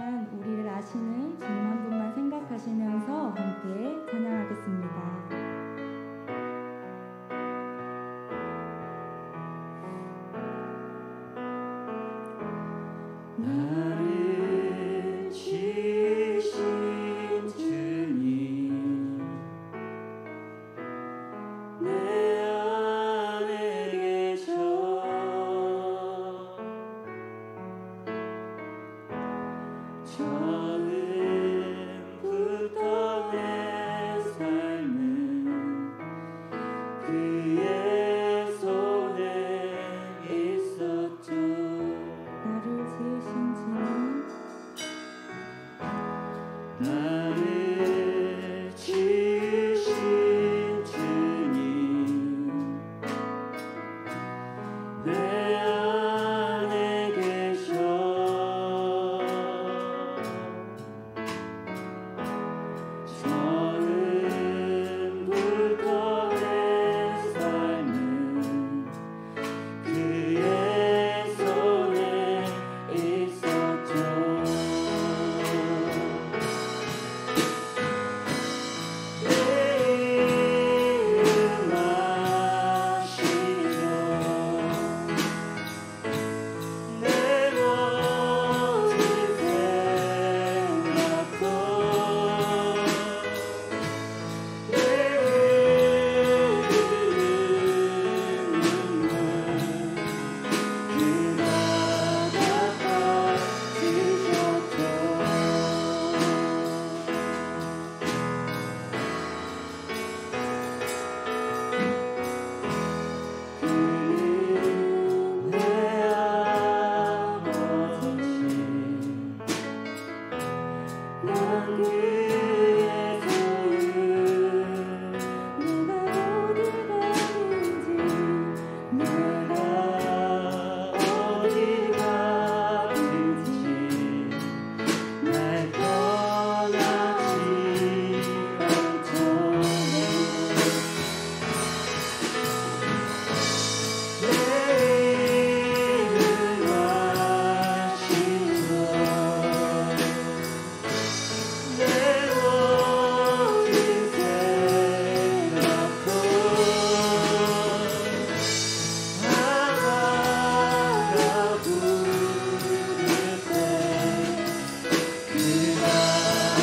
동안 우리를 아시는 주님 한 분만 생각하시면서 함께 찬양하겠습니다. 나를 지으신 주님 내 안에 계셔 처음부터 내 삶은 그의 손에 있었죠. 나를 지으신 주님 나를 지으신 주님 내 안에 계셔 처음부터 내 삶은 그의 손에 있었죠. 내 이름 아시죠. 내 모든 생각도 내 흐르는 눈물 그마다 닦으셨죠. 그는 내 아버지 난 그의 소유 내가 어디 가든지 내가 어디 가든지 날 떠나지 않죠. 내 이름 아시죠. 내 모든 생각도 아마가 부를 때 그가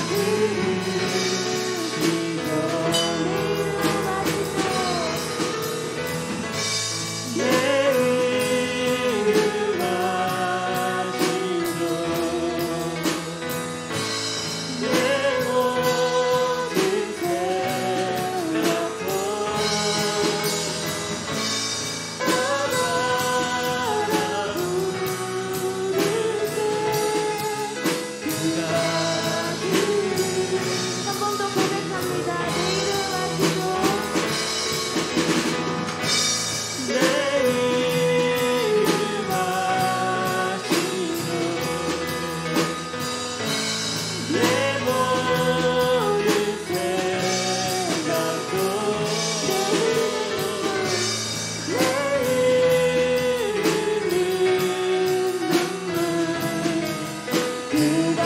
들으시죠. 내 이름 아시죠. 내 모든 생각도 아마가 부를 때 그가 한 번 더 고백합니다. 내 이름 아시죠? 내 이름 아시죠. 내 모든 생각도 내 흐르는 눈물 그가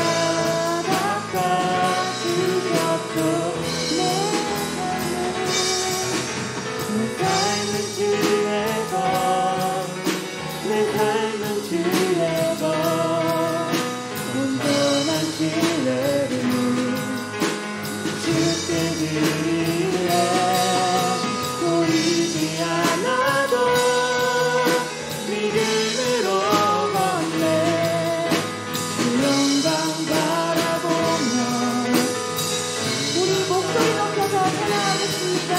닦아주셨죠. 내 삶은 주의 것 내 삶은 주의 것 온전한 신뢰를 주께 드리네. 보이지 않아도 믿음으로 걷네. 주 영광 바라보며 우리 목소리 높여서 찬양하겠습니다.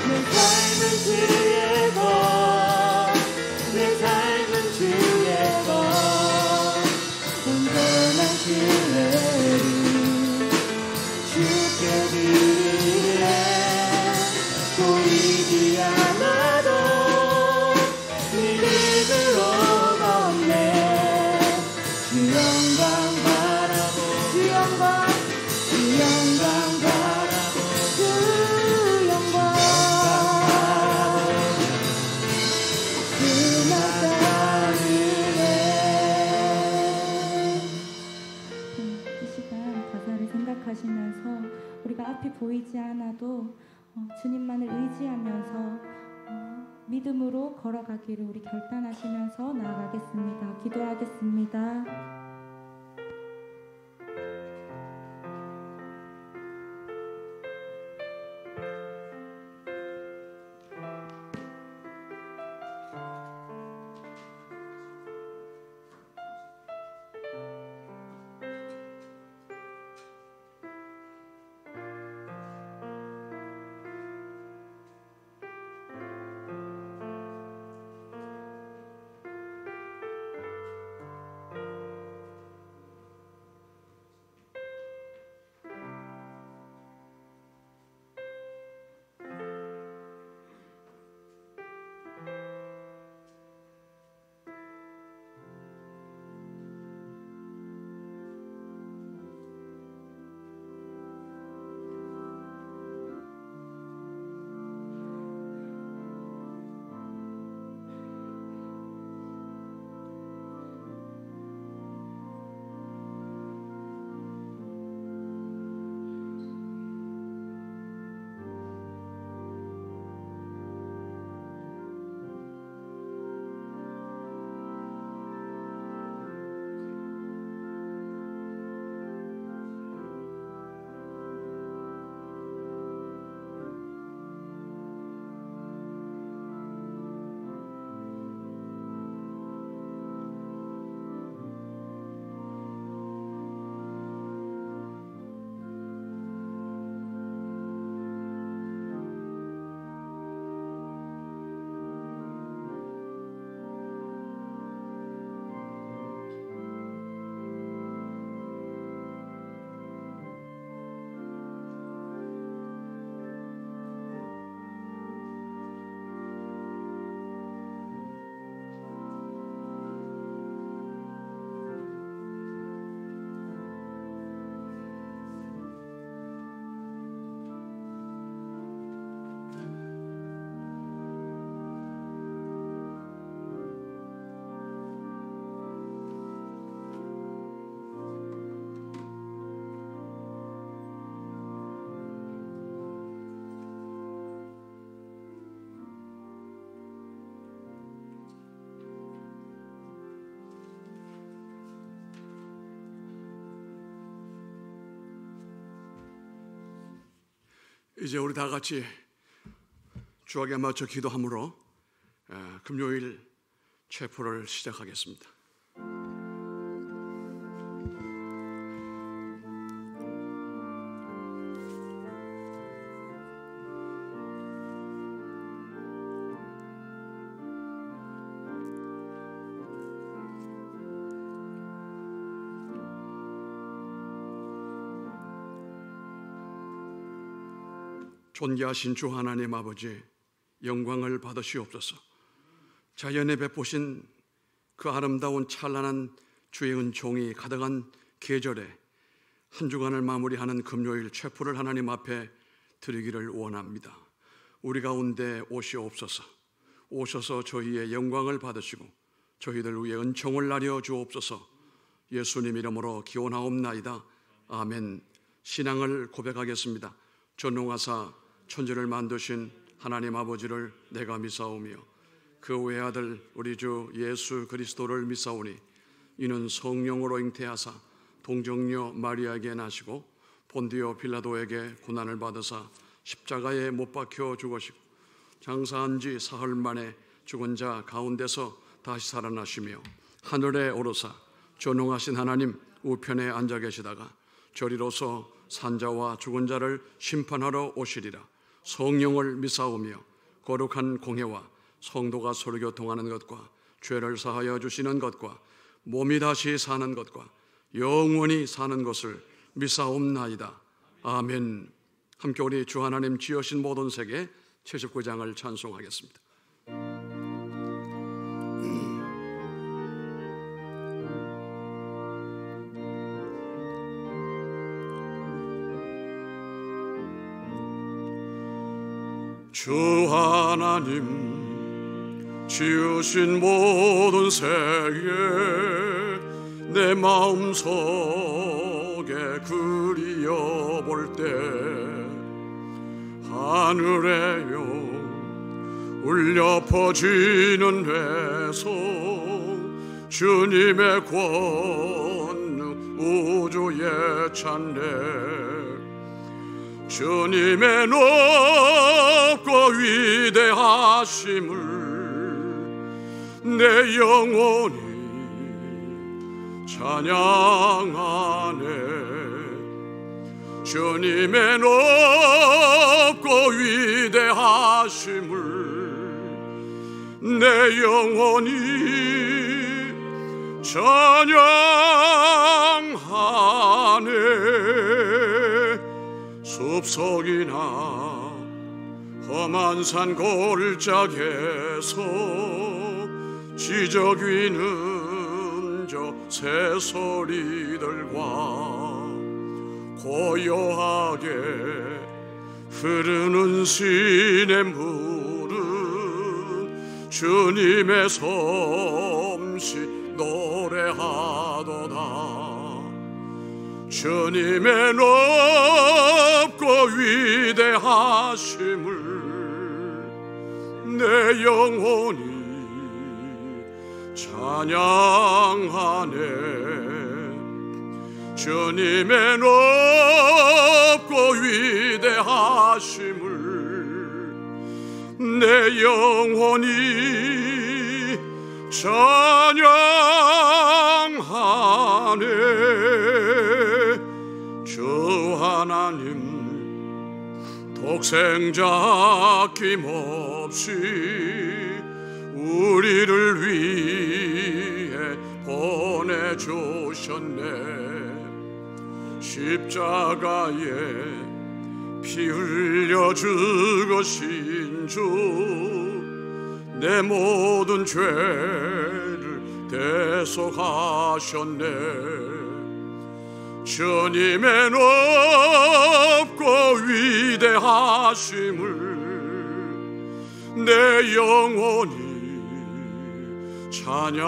내 삶은 주의 것 내 삶은 주의 것 온전한 신뢰를 주께 드리네. 보이지 않아도 믿음으로 걷네. 주 영광 바라보 주 영광 바라보 주 영광 그마다 생각하시면서 우리가 앞이 보이지 않아도 주님만을 의지하면서 믿음으로 걸어가기를 우리 결단하시면서 나아가겠습니다. 기도하겠습니다. 이제 우리 다 같이 주악에 맞춰 기도함으로 금요일 체포를 시작하겠습니다. 존귀하신 주 하나님 아버지, 영광을 받으시옵소서. 자연에 베푸신 그 아름다운 찬란한 주의 은총이 가득한 계절에 한 주간을 마무리하는 금요일 체포를 하나님 앞에 드리기를 원합니다. 우리 가운데 오시옵소서. 오셔서 저희의 영광을 받으시고 저희들 위에 은총을 나려 주옵소서. 예수님 이름으로 기원하옵나이다. 아멘. 신앙을 고백하겠습니다. 전능하사 천지를 만드신 하나님 아버지를 내가 믿사오며 그 외아들 우리 주 예수 그리스도를 믿사오니 이는 성령으로 잉태하사 동정녀 마리아에게 나시고 본디오 빌라도에게 고난을 받으사 십자가에 못 박혀 죽으시고 장사한 지 사흘 만에 죽은 자 가운데서 다시 살아나시며 하늘에 오르사 전능하신 하나님 우편에 앉아 계시다가 저리로서 산자와 죽은 자를 심판하러 오시리라. 성령을 믿사오며 거룩한 공회와 성도가 서로 교통하는 것과 죄를 사하여 주시는 것과 몸이 다시 사는 것과 영원히 사는 것을 믿사옵나이다. 아멘. 함께 우리 주 하나님 지으신 모든 세계 79장을 찬송하겠습니다. 주 하나님 지으신 모든 세계 내 마음속에 그리워볼 때 하늘에요 울려 퍼지는 회송 주님의 권능 우주의 찬례 주님의 높고 위대하심을 내 영혼이 찬양하네 주님의 높고 위대하심을 내 영혼이 찬양하네 숲속이나 험한 산 골짜기에서 지저귀는 저 새소리들과 고요하게 흐르는 시냇물은 주님의 솜씨 노래하도다 주님의 높고 위대하심을 내 영혼이 찬양하네 주님의 높고 위대하심을 내 영혼이 찬양하네 주 하나님 독생자 아낌없이 우리를 위해 보내주셨네 십자가에 피 흘려 죽으신 주 내 모든 죄를 대속하셨네 주님의 높고 위대하심을 내 영혼이 찬양하네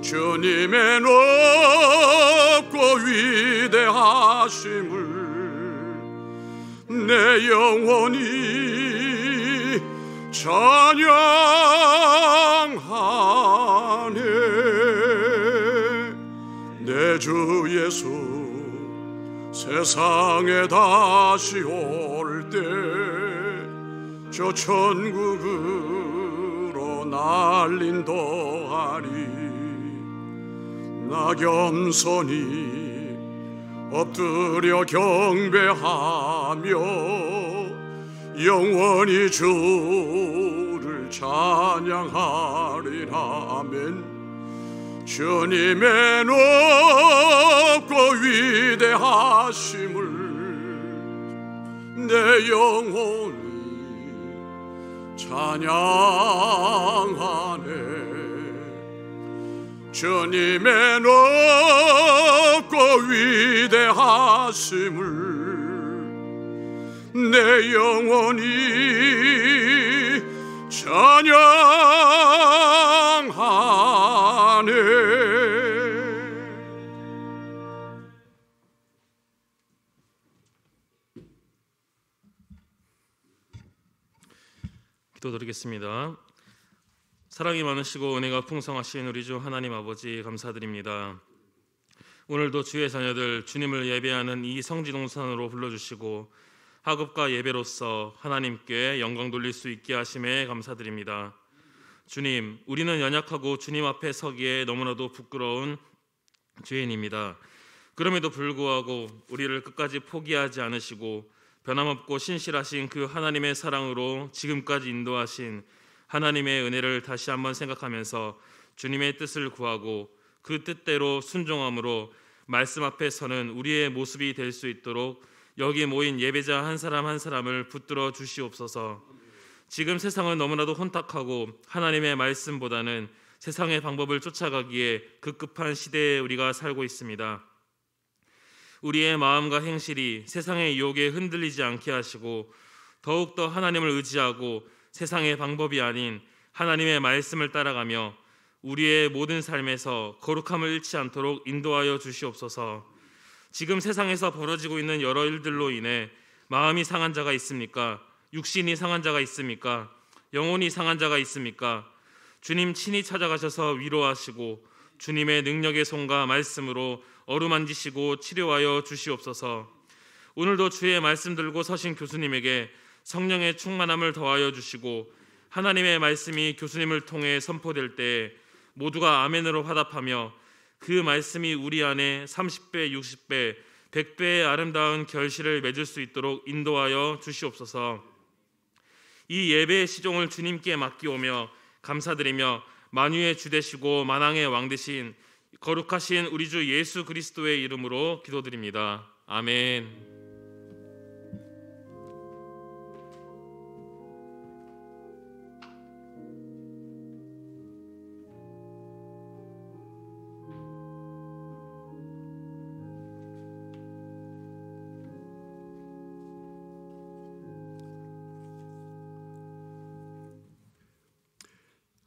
주님의 높고 위대하심을 내 영혼이 찬양하네 내 주 예수 세상에 다시 올 때 저 천국으로 날린도하리 나 겸손히 엎드려 경배하며 영원히 주를 찬양하리라 아멘 주님의 높고 위대하심을 내 영혼이 찬양하네 주님의 높고 위대하심을 내 영혼이 찬양하네 기도드리겠습니다. 사랑이 많으시고 은혜가 풍성하신 우리 주 하나님 아버지 감사드립니다. 오늘도 주의 자녀들 주님을 예배하는 이 성지동산으로 불러주시고 하급과 예배로서 하나님께 영광 돌릴 수 있게 하심에 감사드립니다. 주님, 우리는 연약하고 주님 앞에 서기에 너무나도 부끄러운 죄인입니다. 그럼에도 불구하고 우리를 끝까지 포기하지 않으시고 변함없고 신실하신 그 하나님의 사랑으로 지금까지 인도하신 하나님의 은혜를 다시 한번 생각하면서 주님의 뜻을 구하고 그 뜻대로 순종함으로 말씀 앞에 서는 우리의 모습이 될 수 있도록 여기 모인 예배자 한 사람 한 사람을 붙들어 주시옵소서. 지금 세상은 너무나도 혼탁하고 하나님의 말씀보다는 세상의 방법을 쫓아가기에 급급한 시대에 우리가 살고 있습니다. 우리의 마음과 행실이 세상의 유혹에 흔들리지 않게 하시고 더욱더 하나님을 의지하고 세상의 방법이 아닌 하나님의 말씀을 따라가며 우리의 모든 삶에서 거룩함을 잃지 않도록 인도하여 주시옵소서. 지금 세상에서 벌어지고 있는 여러 일들로 인해 마음이 상한 자가 있습니까? 육신이 상한 자가 있습니까? 영혼이 상한 자가 있습니까? 주님 친히 찾아가셔서 위로하시고 주님의 능력의 손과 말씀으로 어루만지시고 치료하여 주시옵소서. 오늘도 주의 말씀 들고 서신 교수님에게 성령의 충만함을 더하여 주시고 하나님의 말씀이 교수님을 통해 선포될 때 모두가 아멘으로 화답하며 그 말씀이 우리 안에 30배, 60배, 100배의 아름다운 결실을 맺을 수 있도록 인도하여 주시옵소서. 이 예배의 시종을 주님께 맡기오며 감사드리며 만유의 주 되시고 만왕의 왕 되신 거룩하신 우리 주 예수 그리스도의 이름으로 기도드립니다. 아멘.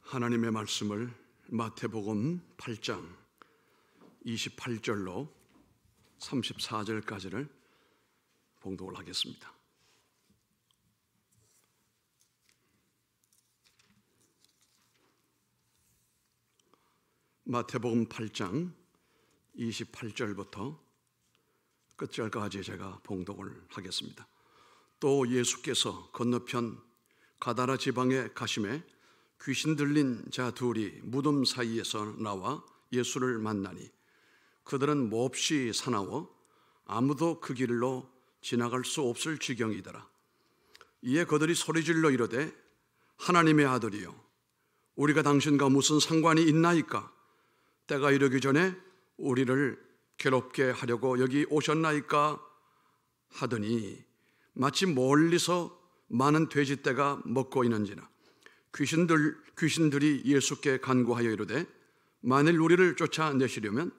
하나님의 말씀을 마태복음 8장 28절로 34절까지를 봉독을 하겠습니다. 마태복음 8장 28절부터 끝절까지 제가 봉독을 하겠습니다. 또 예수께서 건너편 가다라 지방에 가심에 귀신 들린 자 둘이 무덤 사이에서 나와 예수를 만나니 그들은 몹시 사나워 아무도 그 길로 지나갈 수 없을 지경이더라. 이에 그들이 소리질러 이르되 하나님의 아들이여 우리가 당신과 무슨 상관이 있나이까? 때가 이르기 전에 우리를 괴롭게 하려고 여기 오셨나이까? 하더니 마치 멀리서 많은 돼지떼가 먹고 있는지라. 귀신들이 예수께 간구하여 이르되 만일 우리를 쫓아내시려면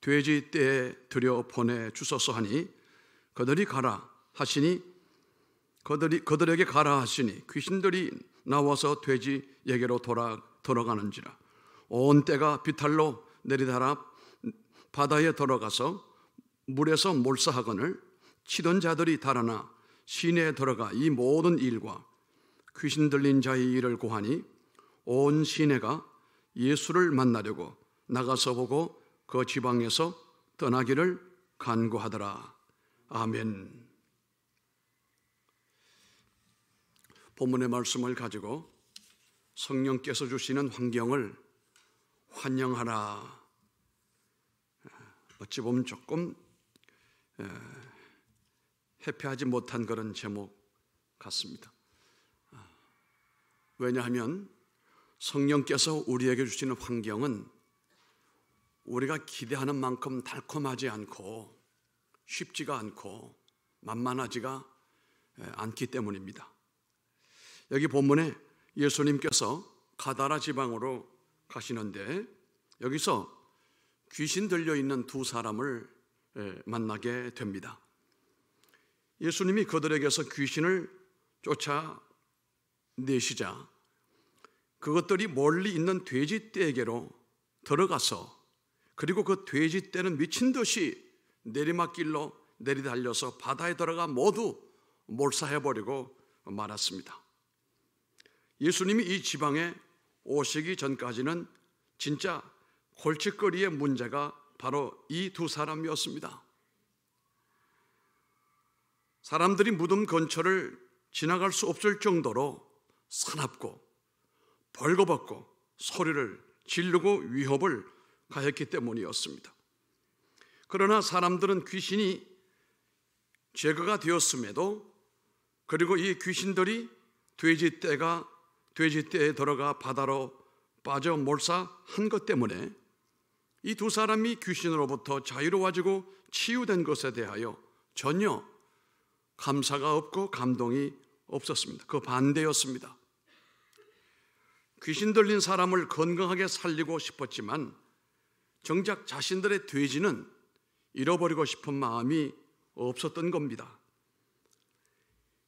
돼지떼에 들여 보내 주소서 하니 그들에게 가라 하시니 귀신들이 나와서 돼지에게로 돌아가는지라. 온 떼가 비탈로 내리달아 바다에 들어가서 물에서 몰사하거늘 치던 자들이 달아나 시내에 들어가 이 모든 일과 귀신 들린 자의 일을 고하니 온 시내가 예수를 만나려고 나가서 보고 그 지방에서 떠나기를 간구하더라. 아멘. 본문의 말씀을 가지고 성령께서 주시는 환경을 환영하라. 어찌 보면 조금 해피하지 못한 그런 제목 같습니다. 왜냐하면 성령께서 우리에게 주시는 환경은 우리가 기대하는 만큼 달콤하지 않고 쉽지가 않고 만만하지가 않기 때문입니다. 여기 본문에 예수님께서 가다라 지방으로 가시는데 여기서 귀신 들려있는 두 사람을 만나게 됩니다. 예수님이 그들에게서 귀신을 쫓아내시자 그것들이 멀리 있는 돼지떼에게로 들어가서 그리고 그 돼지떼는 미친 듯이 내리막길로 내리달려서 바다에 들어가 모두 몰사해버리고 말았습니다. 예수님이 이 지방에 오시기 전까지는 진짜 골칫거리의 문제가 바로 이 두 사람이었습니다. 사람들이 무덤 근처를 지나갈 수 없을 정도로 사납고 벌거벗고 소리를 지르고 위협을 가했기 때문이었습니다. 그러나 사람들은 귀신이 제거가 되었음에도 그리고 이 귀신들이 돼지떼에 들어가 바다로 빠져 몰사한 것 때문에 이 두 사람이 귀신으로부터 자유로워지고 치유된 것에 대하여 전혀 감사가 없고 감동이 없었습니다. 그 반대였습니다. 귀신 들린 사람을 건강하게 살리고 싶었지만 정작 자신들의 돼지는 잃어버리고 싶은 마음이 없었던 겁니다.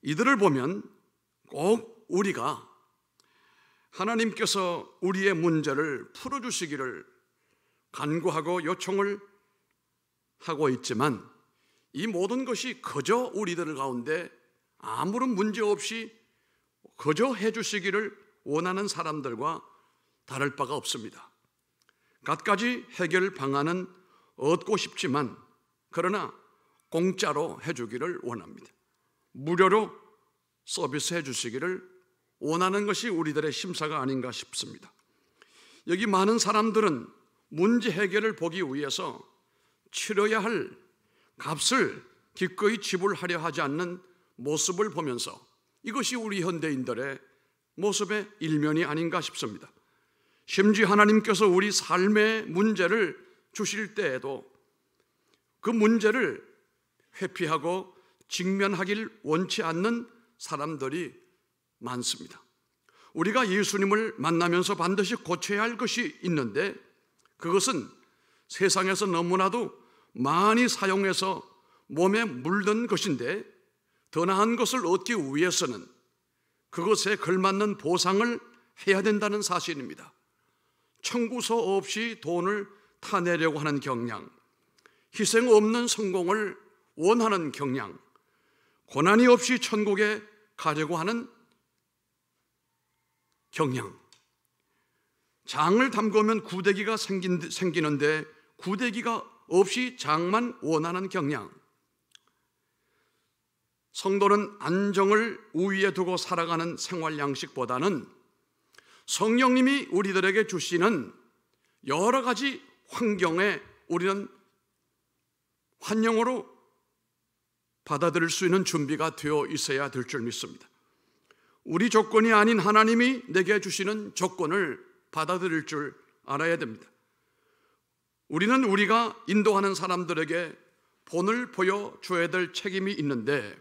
이들을 보면 꼭 우리가 하나님께서 우리의 문제를 풀어주시기를 간구하고 요청을 하고 있지만 이 모든 것이 그저 우리들 가운데 아무런 문제 없이 그저 해주시기를 원하는 사람들과 다를 바가 없습니다. 갖가지 해결 방안은 얻고 싶지만 그러나 공짜로 해주기를 원합니다. 무료로 서비스해 주시기를 원하는 것이 우리들의 심사가 아닌가 싶습니다. 여기 많은 사람들은 문제 해결을 보기 위해서 치러야 할 값을 기꺼이 지불하려 하지 않는 모습을 보면서 이것이 우리 현대인들의 모습의 일면이 아닌가 싶습니다. 심지어 하나님께서 우리 삶의 문제를 주실 때에도 그 문제를 회피하고 직면하길 원치 않는 사람들이 많습니다. 우리가 예수님을 만나면서 반드시 고쳐야 할 것이 있는데 그것은 세상에서 너무나도 많이 사용해서 몸에 물든 것인데 더 나은 것을 얻기 위해서는 그것에 걸맞는 보상을 해야 된다는 사실입니다. 청구서 없이 돈을 타내려고 하는 경향, 희생 없는 성공을 원하는 경향, 고난이 없이 천국에 가려고 하는 경향, 장을 담그면 구데기가 생기는데 구데기가 없이 장만 원하는 경향, 성도는 안정을 우위에 두고 살아가는 생활 양식보다는 성령님이 우리들에게 주시는 여러 가지 환경에 우리는 환영으로 받아들일 수 있는 준비가 되어 있어야 될 줄 믿습니다. 우리 조건이 아닌 하나님이 내게 주시는 조건을 받아들일 줄 알아야 됩니다. 우리는 우리가 인도하는 사람들에게 본을 보여줘야 될 책임이 있는데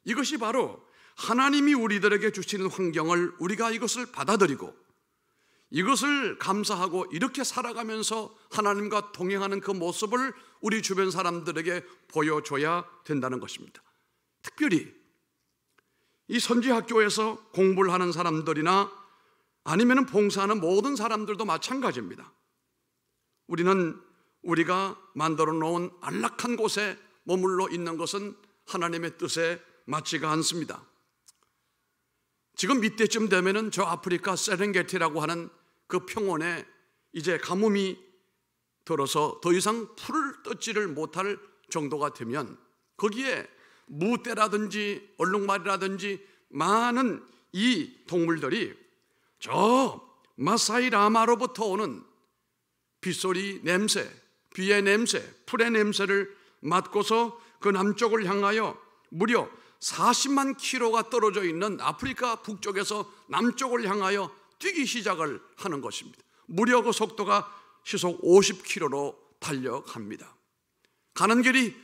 이것이 바로 하나님이 우리들에게 주시는 환경을 우리가 이것을 받아들이고 이것을 감사하고 이렇게 살아가면서 하나님과 동행하는 그 모습을 우리 주변 사람들에게 보여줘야 된다는 것입니다. 특별히 이 선지학교에서 공부를 하는 사람들이나 아니면 봉사하는 모든 사람들도 마찬가지입니다. 우리는 우리가 만들어 놓은 안락한 곳에 머물러 있는 것은 하나님의 뜻에 맞지가 않습니다. 지금 이때쯤 되면은 저 아프리카 세렝게티라고 하는 그 평원에 이제 가뭄이 들어서 더 이상 풀을 뜯지를 못할 정도가 되면 거기에 무떼라든지 얼룩말이라든지 많은 이 동물들이 저 마사이 라마로부터 오는 빗소리 냄새, 비의 냄새, 풀의 냄새를 맡고서 그 남쪽을 향하여 무려 40만 킬로가 떨어져 있는 아프리카 북쪽에서 남쪽을 향하여 뛰기 시작을 하는 것입니다. 무려 그 속도가 시속 50km로 달려갑니다. 가는 길이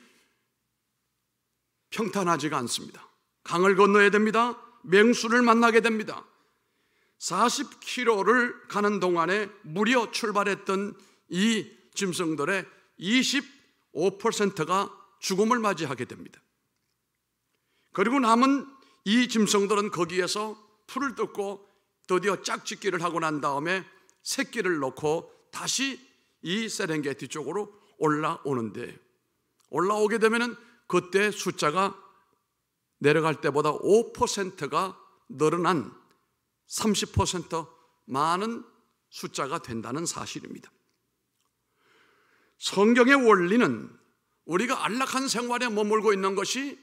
평탄하지가 않습니다. 강을 건너야 됩니다. 맹수를 만나게 됩니다. 40km를 가는 동안에 무려 출발했던 이 짐승들의 25%가 죽음을 맞이하게 됩니다. 그리고 남은 이 짐승들은 거기에서 풀을 뜯고 드디어 짝짓기를 하고 난 다음에 새끼를 놓고 다시 이 세렝게티 쪽으로 올라오는데 올라오게 되면은 그때 숫자가 내려갈 때보다 5%가 늘어난 30% 많은 숫자가 된다는 사실입니다. 성경의 원리는 우리가 안락한 생활에 머물고 있는 것이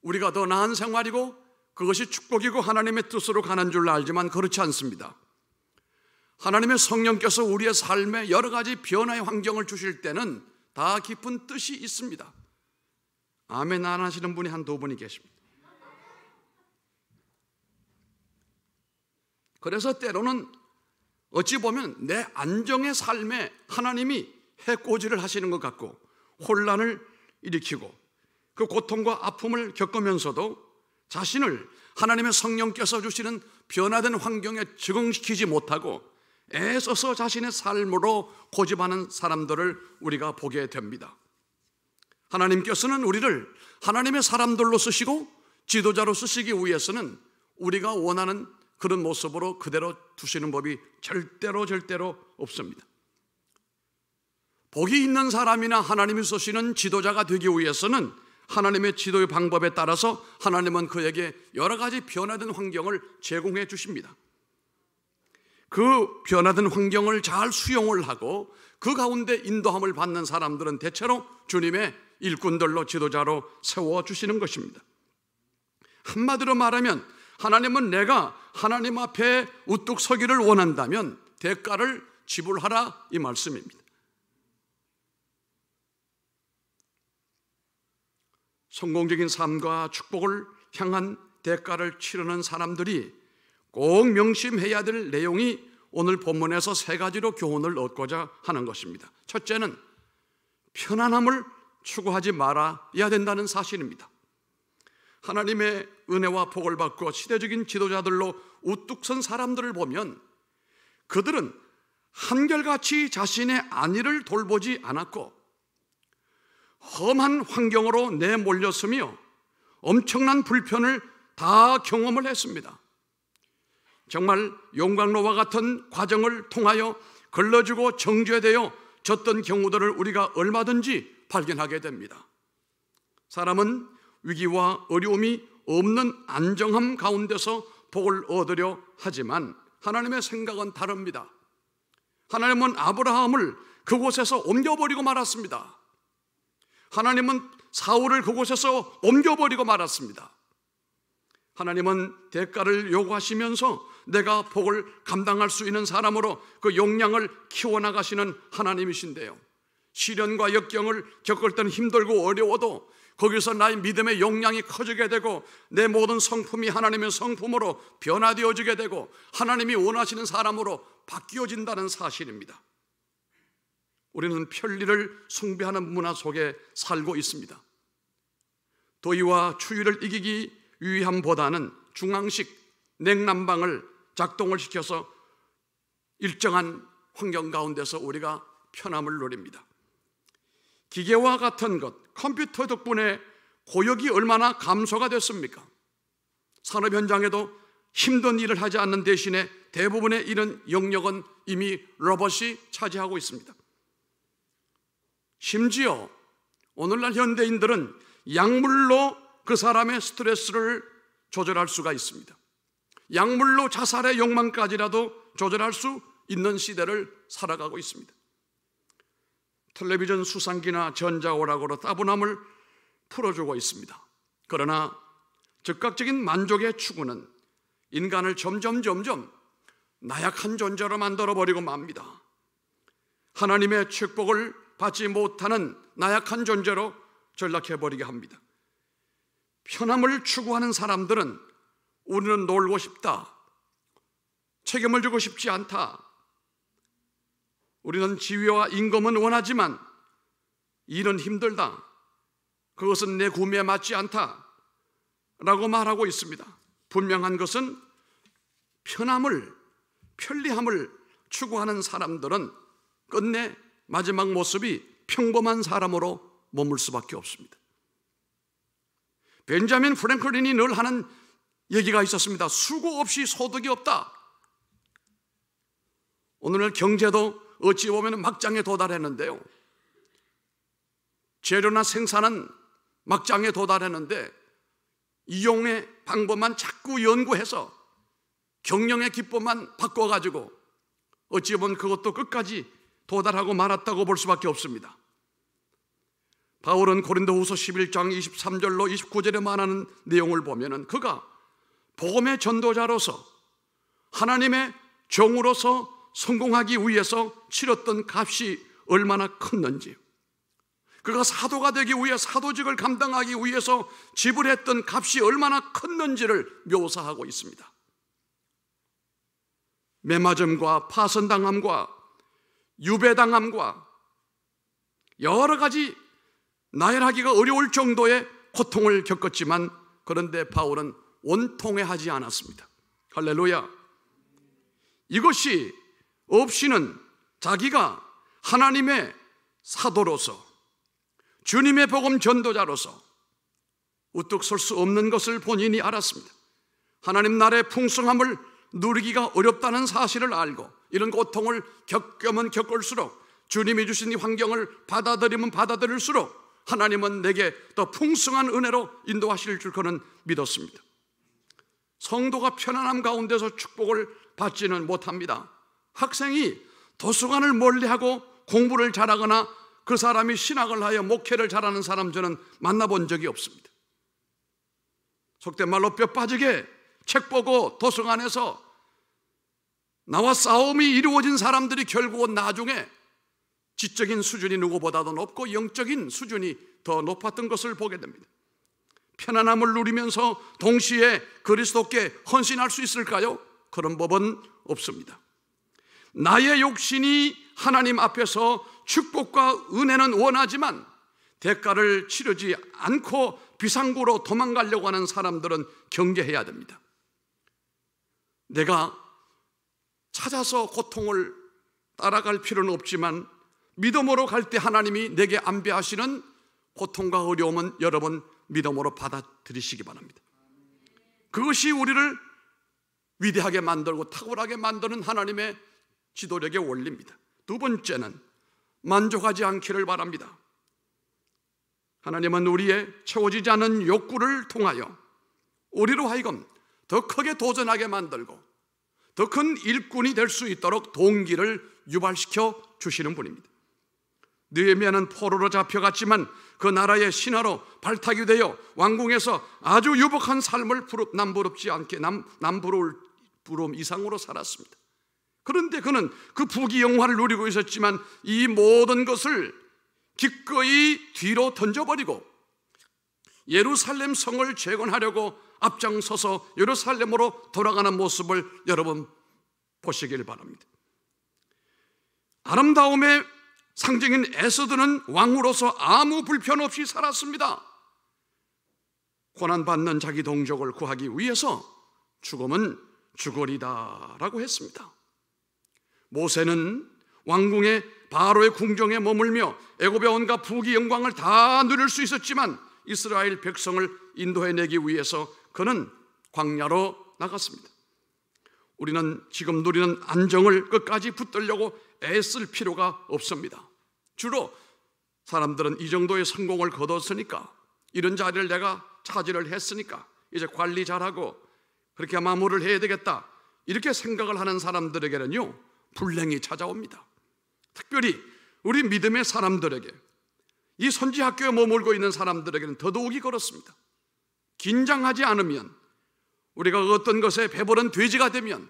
우리가 더 나은 생활이고 그것이 축복이고 하나님의 뜻으로 가는 줄 알지만 그렇지 않습니다. 하나님의 성령께서 우리의 삶에 여러 가지 변화의 환경을 주실 때는 다 깊은 뜻이 있습니다. 아멘 안 하시는 분이 한두 분이 계십니다. 그래서 때로는 어찌 보면 내 안정의 삶에 하나님이 해코지를 하시는 것 같고 혼란을 일으키고 그 고통과 아픔을 겪으면서도 자신을 하나님의 성령께서 주시는 변화된 환경에 적응시키지 못하고 애써서 자신의 삶으로 고집하는 사람들을 우리가 보게 됩니다. 하나님께서는 우리를 하나님의 사람들로 쓰시고 지도자로 쓰시기 위해서는 우리가 원하는 그런 모습으로 그대로 두시는 법이 절대로 없습니다. 복이 있는 사람이나 하나님이 쓰시는 지도자가 되기 위해서는 하나님의 지도의 방법에 따라서 하나님은 그에게 여러 가지 변화된 환경을 제공해 주십니다. 그 변화된 환경을 잘 수용을 하고 그 가운데 인도함을 받는 사람들은 대체로 주님의 일꾼들로 지도자로 세워주시는 것입니다. 한마디로 말하면 하나님은 내가 하나님 앞에 우뚝 서기를 원한다면 대가를 지불하라, 이 말씀입니다. 성공적인 삶과 축복을 향한 대가를 치르는 사람들이 꼭 명심해야 될 내용이 오늘 본문에서 세 가지로 교훈을 얻고자 하는 것입니다. 첫째는 편안함을 추구하지 말아야 된다는 사실입니다. 하나님의 은혜와 복을 받고 시대적인 지도자들로 우뚝 선 사람들을 보면 그들은 한결같이 자신의 안위를 돌보지 않았고 험한 환경으로 내몰렸으며 엄청난 불편을 다 경험을 했습니다. 정말 용광로와 같은 과정을 통하여 걸러지고 정죄되어 졌던 경우들을 우리가 얼마든지 발견하게 됩니다. 사람은 위기와 어려움이 없는 안정함 가운데서 복을 얻으려 하지만 하나님의 생각은 다릅니다. 하나님은 아브라함을 그곳에서 옮겨버리고 말았습니다. 하나님은 사울을 그곳에서 옮겨버리고 말았습니다. 하나님은 대가를 요구하시면서 내가 복을 감당할 수 있는 사람으로 그 용량을 키워나가시는 하나님이신데요, 시련과 역경을 겪을 때는 힘들고 어려워도 거기서 나의 믿음의 용량이 커지게 되고 내 모든 성품이 하나님의 성품으로 변화되어지게 되고 하나님이 원하시는 사람으로 바뀌어진다는 사실입니다. 우리는 편리를 숭배하는 문화 속에 살고 있습니다. 더위와 추위를 이기기 위함보다는 중앙식 냉난방을 작동을 시켜서 일정한 환경 가운데서 우리가 편함을 누립니다. 기계와 같은 것, 컴퓨터 덕분에 고역이 얼마나 감소가 됐습니까? 산업 현장에도 힘든 일을 하지 않는 대신에 대부분의 일은 영역은 이미 로봇이 차지하고 있습니다. 심지어 오늘날 현대인들은 약물로 그 사람의 스트레스를 조절할 수가 있습니다. 약물로 자살의 욕망까지라도 조절할 수 있는 시대를 살아가고 있습니다. 텔레비전 수상기나 전자오락으로 따분함을 풀어주고 있습니다. 그러나 즉각적인 만족의 추구는 인간을 점점 나약한 존재로 만들어버리고 맙니다. 하나님의 축복을 받지 못하는 나약한 존재로 전락해버리게 합니다. 편함을 추구하는 사람들은 우리는 놀고 싶다, 책임을 지고 싶지 않다, 우리는 지위와 임금은 원하지만 일은 힘들다, 그것은 내 구매에 맞지 않다 라고 말하고 있습니다. 분명한 것은 편리함을 추구하는 사람들은 끝내 마지막 모습이 평범한 사람으로 머물 수밖에 없습니다. 벤자민 프랭클린이 늘 하는 얘기가 있었습니다. 수고 없이 소득이 없다. 오늘날 경제도 어찌 보면 막장에 도달했는데요, 재료나 생산은 막장에 도달했는데 이용의 방법만 자꾸 연구해서 경영의 기법만 바꿔가지고 어찌 보면 그것도 끝까지 도달하고 말았다고 볼 수밖에 없습니다. 바울은 고린도후서 11장 23절로 29절에 말하는 내용을 보면은 그가 복음의 전도자로서 하나님의 종으로서 성공하기 위해서 치렀던 값이 얼마나 컸는지, 그가 사도가 되기 위해 사도직을 감당하기 위해서 지불했던 값이 얼마나 컸는지를 묘사하고 있습니다. 매맞음과 파선당함과 유배당함과 여러 가지 나열하기가 어려울 정도의 고통을 겪었지만 그런데 바울은 원통해하지 않았습니다. 할렐루야. 이것이 없이는 자기가 하나님의 사도로서 주님의 복음 전도자로서 우뚝 설 수 없는 것을 본인이 알았습니다. 하나님 나라의 풍성함을 누리기가 어렵다는 사실을 알고 이런 고통을 겪으면 겪을수록 주님이 주신 이 환경을 받아들이면 받아들일수록 하나님은 내게 더 풍성한 은혜로 인도하실 줄 그는 믿었습니다. 성도가 편안함 가운데서 축복을 받지는 못합니다. 학생이 도서관을 멀리하고 공부를 잘하거나 그 사람이 신학을 하여 목회를 잘하는 사람 저는 만나본 적이 없습니다. 속된 말로 뼈 빠지게 책 보고 도서관에서 나와 싸움이 이루어진 사람들이 결국은 나중에 지적인 수준이 누구보다도 높고 영적인 수준이 더 높았던 것을 보게 됩니다. 편안함을 누리면서 동시에 그리스도께 헌신할 수 있을까요? 그런 법은 없습니다. 나의 욕심이 하나님 앞에서 축복과 은혜는 원하지만 대가를 치르지 않고 비상구로 도망가려고 하는 사람들은 경계해야 됩니다. 내가 찾아서 고통을 따라갈 필요는 없지만 믿음으로 갈 때 하나님이 내게 안배하시는 고통과 어려움은 여러분 믿음으로 받아들이시기 바랍니다. 그것이 우리를 위대하게 만들고 탁월하게 만드는 하나님의 지도력의 원리입니다. 두 번째는 만족하지 않기를 바랍니다. 하나님은 우리의 채워지지 않은 욕구를 통하여 우리로 하여금 더 크게 도전하게 만들고 더 큰 일꾼이 될 수 있도록 동기를 유발시켜 주시는 분입니다. 느헤미야는 포로로 잡혀갔지만 그 나라의 신하로 발탁이 되어 왕궁에서 아주 유복한 삶을 남부럽지 않게 남부러울 부러움 이상으로 살았습니다. 그런데 그는 그 부귀영화를 누리고 있었지만 이 모든 것을 기꺼이 뒤로 던져버리고 예루살렘 성을 재건하려고 앞장서서 예루살렘으로 돌아가는 모습을 여러분 보시길 바랍니다. 아름다움의 상징인 에스더는 왕으로서 아무 불편 없이 살았습니다. 고난받는 자기 동족을 구하기 위해서 죽음은 죽으리다 라고 했습니다. 모세는 왕궁의 바로의 궁정에 머물며 애굽의 온갖 부귀 영광을 다 누릴 수 있었지만 이스라엘 백성을 인도해내기 위해서 그는 광야로 나갔습니다. 우리는 지금 누리는 안정을 끝까지 붙들려고 애쓸 필요가 없습니다. 주로 사람들은 이 정도의 성공을 거뒀으니까, 이런 자리를 내가 차지를 했으니까 이제 관리 잘하고 그렇게 마무리를 해야 되겠다, 이렇게 생각을 하는 사람들에게는요 불행이 찾아옵니다. 특별히 우리 믿음의 사람들에게, 이 선지학교에 머물고 있는 사람들에게는 더더욱이 그렇습니다. 긴장하지 않으면, 우리가 어떤 것에 배부른 돼지가 되면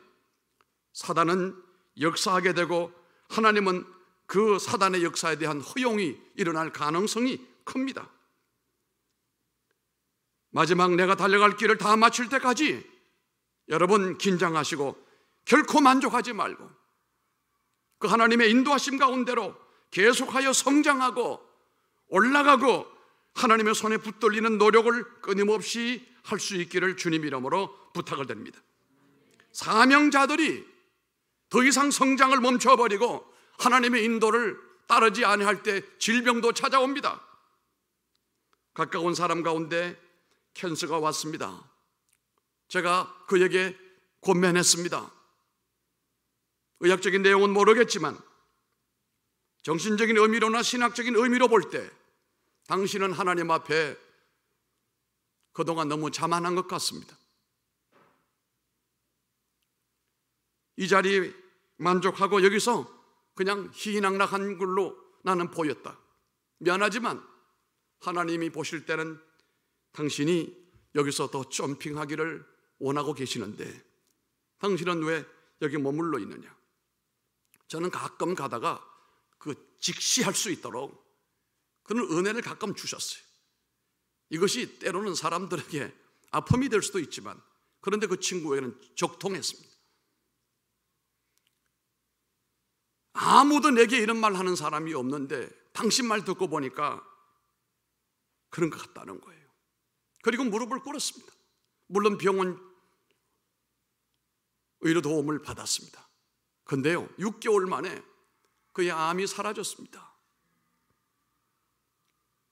사단은 역사하게 되고 하나님은 그 사단의 역사에 대한 허용이 일어날 가능성이 큽니다. 마지막 내가 달려갈 길을 다 마칠 때까지 여러분 긴장하시고 결코 만족하지 말고 그 하나님의 인도하심 가운데로 계속하여 성장하고 올라가고 하나님의 손에 붙들리는 노력을 끊임없이 할 수 있기를 주님 이름으로 부탁을 드립니다. 사명자들이 더 이상 성장을 멈춰버리고 하나님의 인도를 따르지 아니할 때 질병도 찾아옵니다. 가까운 사람 가운데 캔서가 왔습니다. 제가 그에게 권면했습니다. 의학적인 내용은 모르겠지만 정신적인 의미로나 신학적인 의미로 볼 때 당신은 하나님 앞에 그동안 너무 자만한 것 같습니다. 이 자리에 만족하고 여기서 그냥 희희낙락한 걸로 나는 보였다. 미안하지만 하나님이 보실 때는 당신이 여기서 더 점핑하기를 원하고 계시는데 당신은 왜 여기 머물러 있느냐. 저는 가끔 가다가 그 직시할 수 있도록 그런 은혜를 가끔 주셨어요. 이것이 때로는 사람들에게 아픔이 될 수도 있지만 그런데 그 친구에게는 적통했습니다. 아무도 내게 이런 말 하는 사람이 없는데 당신 말 듣고 보니까 그런 것 같다는 거예요. 그리고 무릎을 꿇었습니다. 물론 병원 의료 도움을 받았습니다. 그런데요 6개월 만에 그의 암이 사라졌습니다.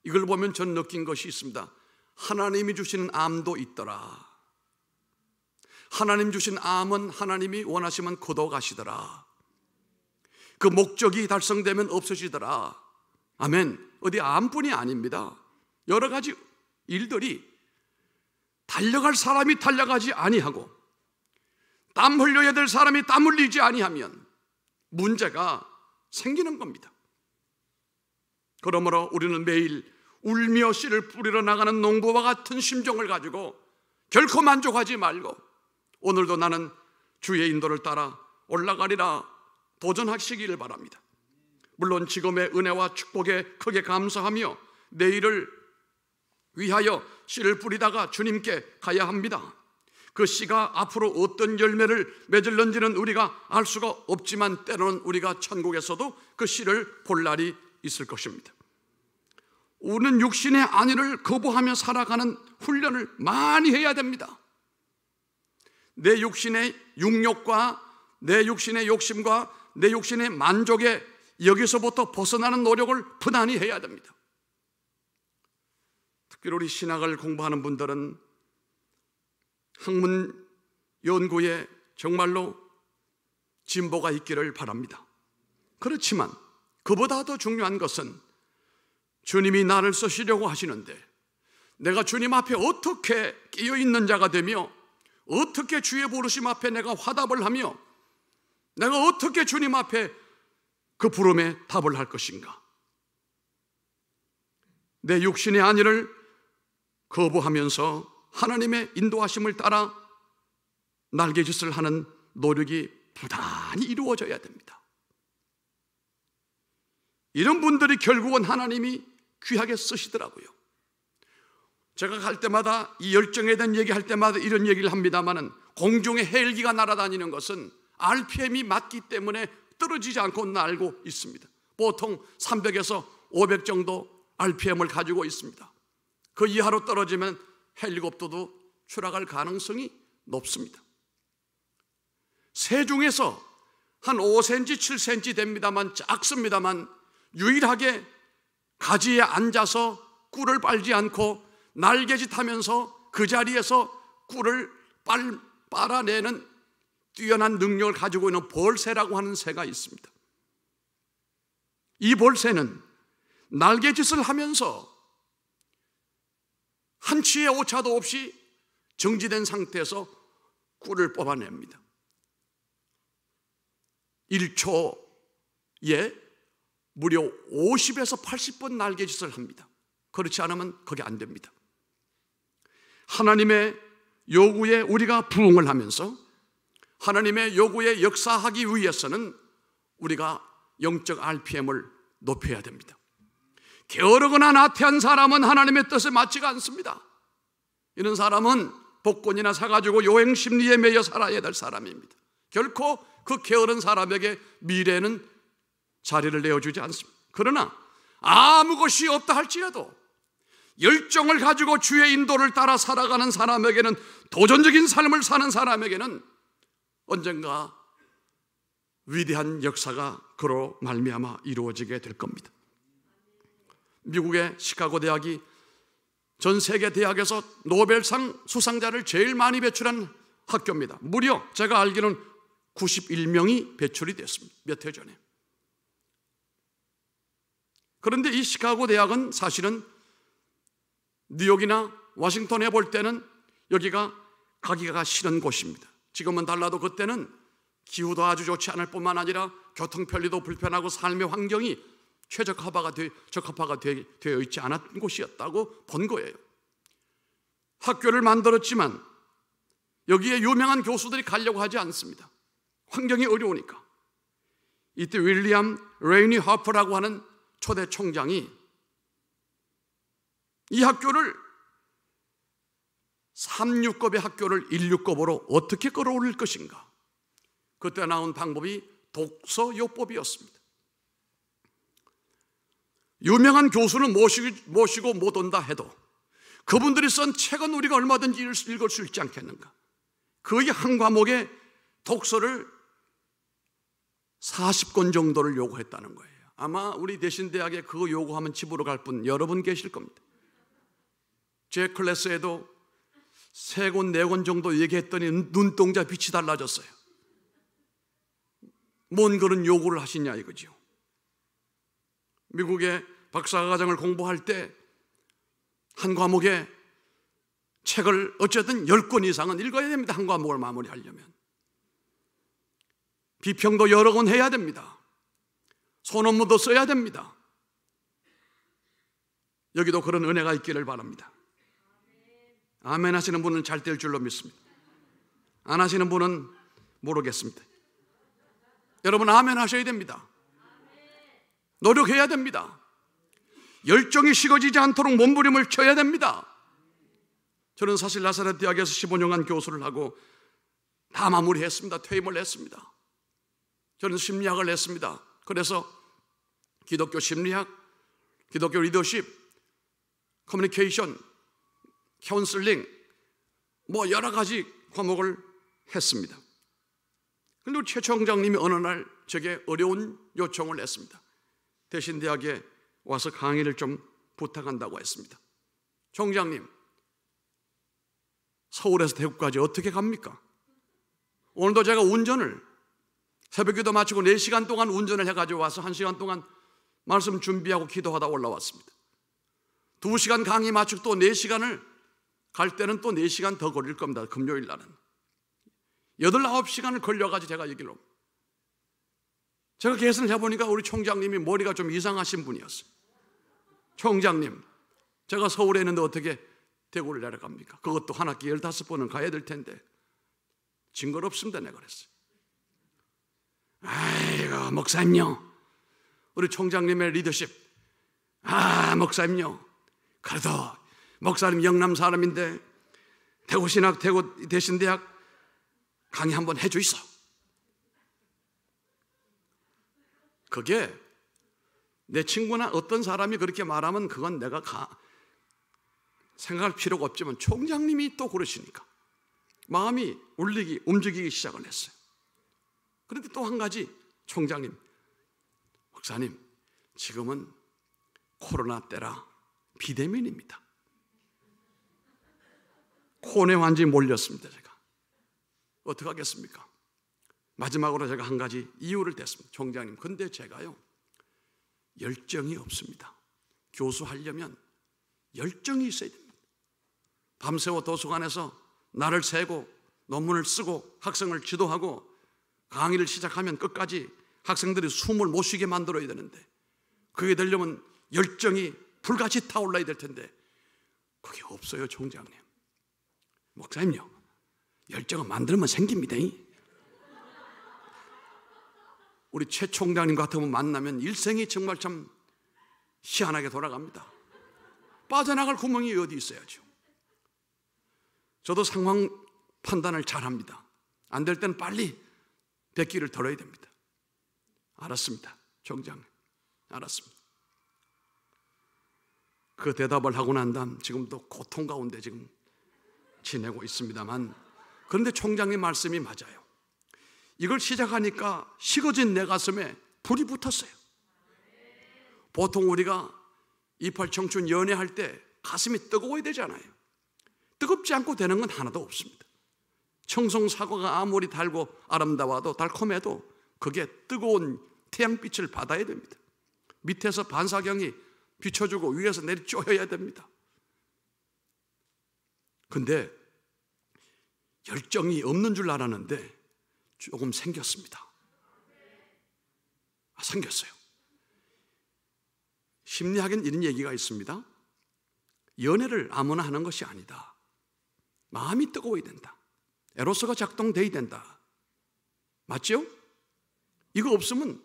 이걸 보면 전 느낀 것이 있습니다. 하나님이 주시는 암도 있더라. 하나님 주신 암은 하나님이 원하시면 걷어가시더라. 그 목적이 달성되면 없어지더라. 아멘. 어디 암뿐이 아닙니다. 여러 가지 일들이 달려갈 사람이 달려가지 아니하고 땀 흘려야 될 사람이 땀 흘리지 아니하면 문제가 생기는 겁니다. 그러므로 우리는 매일 울며 씨를 뿌리러 나가는 농부와 같은 심정을 가지고 결코 만족하지 말고 오늘도 나는 주의 인도를 따라 올라가리라 도전하시기를 바랍니다. 물론 지금의 은혜와 축복에 크게 감사하며 내일을 위하여 씨를 뿌리다가 주님께 가야 합니다. 그 씨가 앞으로 어떤 열매를 맺을는지는 우리가 알 수가 없지만 때로는 우리가 천국에서도 그 씨를 볼 날이 있을 것입니다. 우리는 육신의 안위를 거부하며 살아가는 훈련을 많이 해야 됩니다. 내 육신의 육욕과 내 육신의 욕심과 내 육신의 만족에 여기서부터 벗어나는 노력을 부단히 해야 됩니다. 특별히 우리 신학을 공부하는 분들은 학문 연구에 정말로 진보가 있기를 바랍니다. 그렇지만 그보다 더 중요한 것은 주님이 나를 쓰시려고 하시는데 내가 주님 앞에 어떻게 끼어있는 자가 되며 어떻게 주의 부르심 앞에 내가 화답을 하며 내가 어떻게 주님 앞에 그 부름에 답을 할 것인가. 내 육신의 안위를 거부하면서 하나님의 인도하심을 따라 날개짓을 하는 노력이 부단히 이루어져야 됩니다. 이런 분들이 결국은 하나님이 귀하게 쓰시더라고요. 제가 갈 때마다 이 열정에 대한 얘기할 때마다 이런 얘기를 합니다마는 공중에 헬기가 날아다니는 것은 RPM이 맞기 때문에 떨어지지 않고 날고 있습니다. 보통 300에서 500 정도 RPM을 가지고 있습니다. 그 이하로 떨어지면 헬리콥터도 추락할 가능성이 높습니다. 새 중에서 한 5cm, 7cm 됩니다만 작습니다만 유일하게 가지에 앉아서 꿀을 빨지 않고 날개짓하면서 그 자리에서 꿀을 빨아내는 뛰어난 능력을 가지고 있는 벌새라고 하는 새가 있습니다. 이 벌새는 날개짓을 하면서 한치의 오차도 없이 정지된 상태에서 꿀을 뽑아냅니다. 1초에 무려 50에서 80번 날개짓을 합니다. 그렇지 않으면 그게 안 됩니다. 하나님의 요구에 우리가 부응을 하면서 하나님의 요구에 역사하기 위해서는 우리가 영적 RPM을 높여야 됩니다. 게으르거나 나태한 사람은 하나님의 뜻에 맞지가 않습니다. 이런 사람은 복권이나 사가지고 요행 심리에 매여 살아야 될 사람입니다. 결코 그 게으른 사람에게 미래는 자리를 내어주지 않습니다. 그러나 아무 것이 없다 할지라도 열정을 가지고 주의 인도를 따라 살아가는 사람에게는, 도전적인 삶을 사는 사람에게는 언젠가 위대한 역사가 그로 말미암아 이루어지게 될 겁니다. 미국의 시카고 대학이 전 세계 대학에서 노벨상 수상자를 제일 많이 배출한 학교입니다. 무려 제가 알기로는 91명이 배출이 됐습니다. 몇 해 전에. 그런데 이 시카고 대학은 사실은 뉴욕이나 워싱턴에 볼 때는 여기가 가기가 싫은 곳입니다. 지금은 달라도 그때는 기후도 아주 좋지 않을 뿐만 아니라 교통 편리도 불편하고 삶의 환경이 최적화가 되어 있지 않았던 곳이었다고 본 거예요. 학교를 만들었지만 여기에 유명한 교수들이 가려고 하지 않습니다. 환경이 어려우니까. 이때 윌리엄 레이니 허퍼라고 하는 초대 총장이 이 학교를 3류급의 학교를 1류급으로 어떻게 끌어올릴 것인가. 그때 나온 방법이 독서요법이었습니다. 유명한 교수는 모시고 못 온다 해도 그분들이 쓴 책은 우리가 얼마든지 읽을 수 있지 않겠는가. 거의 한 과목에 독서를 40권 정도를 요구했다는 거예요. 아마 우리 대신대학에 그거 요구하면 집으로 갈 분 여러 분 계실 겁니다. 제 클래스에도 3권 4권 정도 얘기했더니 눈동자 빛이 달라졌어요. 뭔 그런 요구를 하시냐 이거죠. 미국의 박사과정을 공부할 때 한 과목에 책을 어쨌든 10권 이상은 읽어야 됩니다. 한 과목을 마무리하려면. 비평도 여러 권 해야 됩니다. 소논문도 써야 됩니다. 여기도 그런 은혜가 있기를 바랍니다. 아멘 하시는 분은 잘 될 줄로 믿습니다. 안 하시는 분은 모르겠습니다. 여러분 아멘 하셔야 됩니다. 노력해야 됩니다. 열정이 식어지지 않도록 몸부림을 쳐야 됩니다. 저는 사실 나사렛 대학에서 15년간 교수를 하고 다 마무리했습니다. 퇴임을 했습니다. 저는 심리학을 했습니다. 그래서 기독교 심리학, 기독교 리더십, 커뮤니케이션, 카운슬링 뭐 여러 가지 과목을 했습니다. 그런데 우리 최 총장님이 어느 날 제게 어려운 요청을 했습니다. 대신대학에 와서 강의를 좀 부탁한다고 했습니다. 총장님, 서울에서 대구까지 어떻게 갑니까? 오늘도 제가 운전을 새벽기도 마치고 4시간 동안 운전을 해가지고 와서 1시간 동안 말씀 준비하고 기도하다 올라왔습니다. 2시간 강의 마치고 또 4시간을 갈 때는 또 4시간 더 걸릴 겁니다. 금요일 날은 8, 9시간을 걸려가지고 제가 여기로, 제가 계산을 해보니까 우리 총장님이 머리가 좀 이상하신 분이었어요. 총장님, 제가 서울에 있는데 어떻게 대구를 내려갑니까? 그것도 한 학기 15번은 가야 될 텐데 징그럽습니다. 내가 그랬어요. 아이고 목사님요, 우리 총장님의 리더십, 목사님요, 그래도 목사님 영남 사람인데 대구신학, 대구 대신대학 강의 한번 해주이소. 그게 내 친구나 어떤 사람이 그렇게 말하면 그건 내가 생각할 필요가 없지만 총장님이 또 그러시니까 마음이 움직이기 시작을 했어요. 그런데 또 한 가지, 총장님, 목사님, 지금은 코로나 때라 비대면입니다. 코로나 완전히 몰렸습니다. 제가 어떻게 하겠습니까? 마지막으로 제가 한 가지 이유를 댔습니다. 총장님, 근데 제가요 열정이 없습니다. 교수하려면 열정이 있어야 됩니다. 밤새워 도서관에서 날을 새고 논문을 쓰고 학생을 지도하고 강의를 시작하면 끝까지 학생들이 숨을 못 쉬게 만들어야 되는데, 그게 되려면 열정이 불같이 타올라야 될 텐데 그게 없어요. 총장님, 목사님요, 열정은 만들면 생깁니다. 우리 최 총장님 같으면 만나면 일생이 정말 참 희한하게 돌아갑니다. 빠져나갈 구멍이 어디 있어야죠. 저도 상황 판단을 잘합니다. 안 될 때는 빨리 백기를 덜어야 됩니다. 알았습니다, 총장님, 알았습니다. 그 대답을 하고 난 다음 지금도 고통 가운데 지금 지내고 있습니다만, 그런데 총장님 말씀이 맞아요. 이걸 시작하니까 식어진 내 가슴에 불이 붙었어요. 보통 우리가 이팔 청춘 연애할 때 가슴이 뜨거워야 되잖아요. 뜨겁지 않고 되는 건 하나도 없습니다. 청송 사과가 아무리 달고 아름다워도 달콤해도 그게 뜨거운 태양빛을 받아야 됩니다. 밑에서 반사경이 비춰주고 위에서 내리 쪼여야 됩니다. 근데 열정이 없는 줄 알았는데 조금 생겼습니다. 생겼어요. 심리학엔 이런 얘기가 있습니다. 연애를 아무나 하는 것이 아니다. 마음이 뜨거워야 된다. 에로스가 작동돼야 된다. 맞죠? 이거 없으면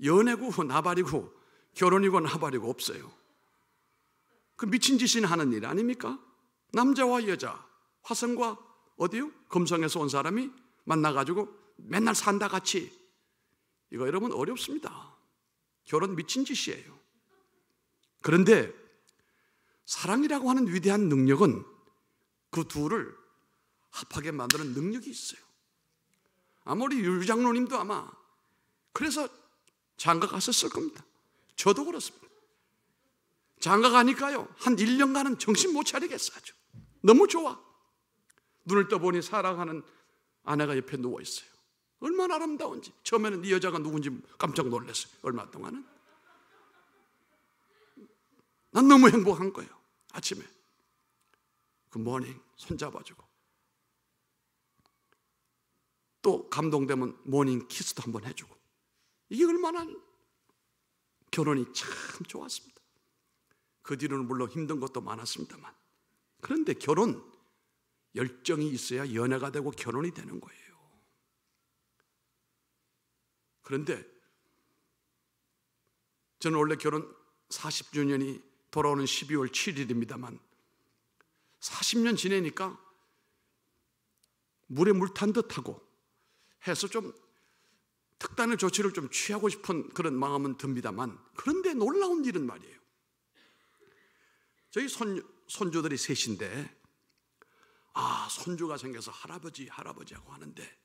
연애고 나발이고 결혼이고 나발이고 없어요. 그 미친 짓이나 하는 일 아닙니까? 남자와 여자, 화성과 어디요? 금성에서 온 사람이 만나가지고 맨날 산다 같이, 이거 여러분 어렵습니다. 결혼 미친 짓이에요. 그런데 사랑이라고 하는 위대한 능력은 그 둘을 합하게 만드는 능력이 있어요. 아무리 유 장로님도 아마 그래서 장가 갔었을 겁니다. 저도 그렇습니다. 장가 가니까요 한 1년간은 정신 못 차리겠어요. 너무 좋아. 눈을 떠보니 사랑하는 아내가 옆에 누워있어요. 얼마나 아름다운지. 처음에는 이 여자가 누군지 깜짝 놀랐어요. 얼마 동안은. 난 너무 행복한 거예요. 아침에 그 모닝 손잡아주고, 또 감동되면 모닝 키스도 한번 해주고, 이게 얼마나 결혼이 참 좋았습니다. 그 뒤로는 물론 힘든 것도 많았습니다만, 그런데 결혼 열정이 있어야 연애가 되고 결혼이 되는 거예요. 그런데 저는 원래 결혼 40주년이 돌아오는 12월 7일입니다만 40년 지내니까 물에 물 탄 듯하고 해서 좀 특단의 조치를 좀 취하고 싶은 그런 마음은 듭니다만, 그런데 놀라운 일은 말이에요. 저희 손주들이 셋인데, 손주가 생겨서 할아버지 하고 하는데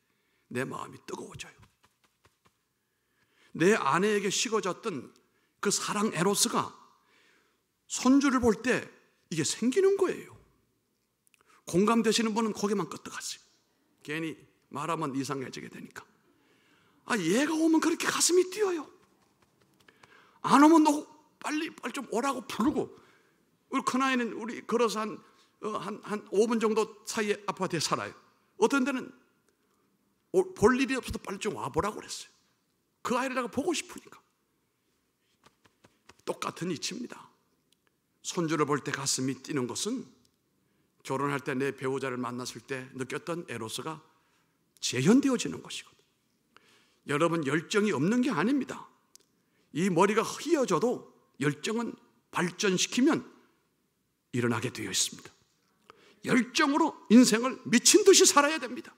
내 마음이 뜨거워져요. 내 아내에게 식어졌던 그 사랑 에로스가 손주를 볼 때 이게 생기는 거예요. 공감되시는 분은 고개만 끄덕하세요. 괜히 말하면 이상해지게 되니까. 얘가 오면 그렇게 가슴이 뛰어요. 안 오면 너 빨리 좀 오라고 부르고, 우리 큰아이는 우리 걸어서 한 5분 정도 사이에 아파트에 살아요. 어떤 데는 볼 일이 없어도 빨리 좀 와보라고 그랬어요. 그 아이를 내가 보고 싶으니까. 똑같은 이치입니다. 손주를 볼 때 가슴이 뛰는 것은 결혼할 때 내 배우자를 만났을 때 느꼈던 에로스가 재현되어지는 것이거든요. 여러분, 열정이 없는 게 아닙니다. 이 머리가 휘어져도 열정은 발전시키면 일어나게 되어 있습니다. 열정으로 인생을 미친 듯이 살아야 됩니다.